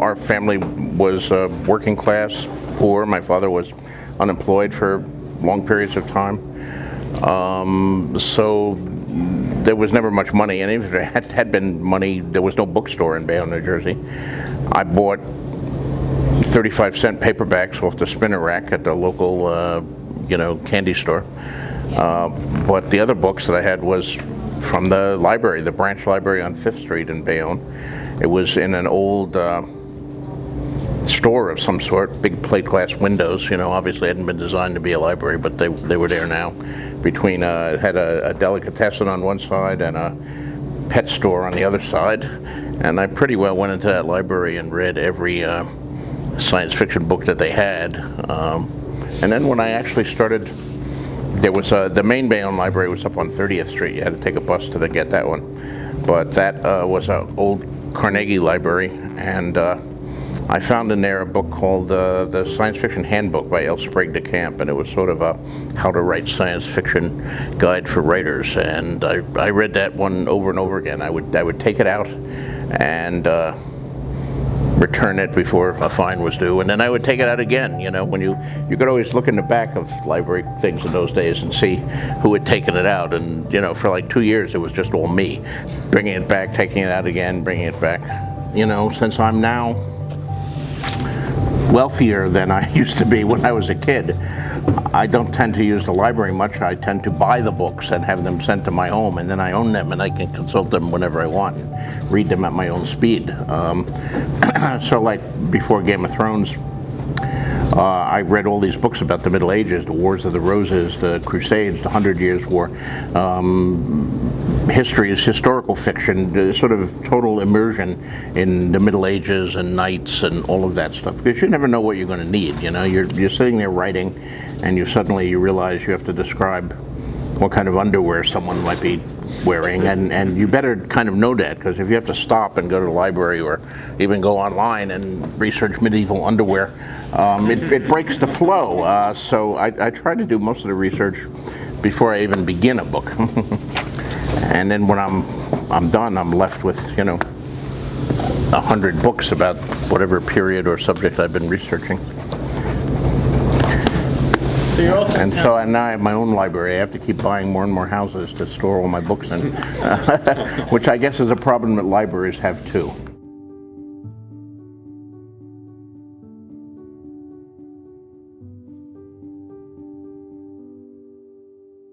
Our family was working class, poor. My father was unemployed for long periods of time. So there was never much money, and even if there had been money, there was no bookstore in Bayonne, New Jersey. I bought 35-cent paperbacks off the spinner rack at the local, candy store. But the other books that I had was from the library, the branch library on 5th Street in Bayonne. It was in an old store of some sort, big plate glass windows. Obviously hadn't been designed to be a library, but they were there now. Between it had a delicatessen on one side and a pet store on the other side, and I pretty well went into that library and read every science fiction book that they had. And then when I actually started, there was the main Bayonne library was up on 30th Street. You had to take a bus to get that one, but that was an old Carnegie library, and I found in there a book called the Science Fiction Handbook by L. Sprague de Camp, and it was sort of a how to write science fiction guide for writers. And I read that one over and over again. I would take it out and return it before a fine was due, and then I would take it out again. When you could always look in the back of library things in those days and see who had taken it out, and for like 2 years it was just all me, bringing it back, taking it out again, bringing it back. Since I'm now wealthier than I used to be when I was a kid, I don't tend to use the library much. I tend to buy the books and have them sent to my home, and then I own them and I can consult them whenever I want and read them at my own speed. So like before Game of Thrones, I read all these books about the Middle Ages, the Wars of the Roses, the Crusades, the 100 Years' War. History is historical fiction, sort of total immersion in the Middle Ages and knights and all of that stuff, because you never know what you're going to need. You're sitting there writing, and you realize you have to describe what kind of underwear someone might be wearing, and you better kind of know that, because if you have to stop and go to the library or even go online and research medieval underwear, it breaks the flow. So I try to do most of the research before I even begin a book. And then when I'm done, I'm left with 100 books about whatever period or subject I've been researching. So you're also and now I have my own library. I have to keep buying more and more houses to store all my books in, which I guess is a problem that libraries have too.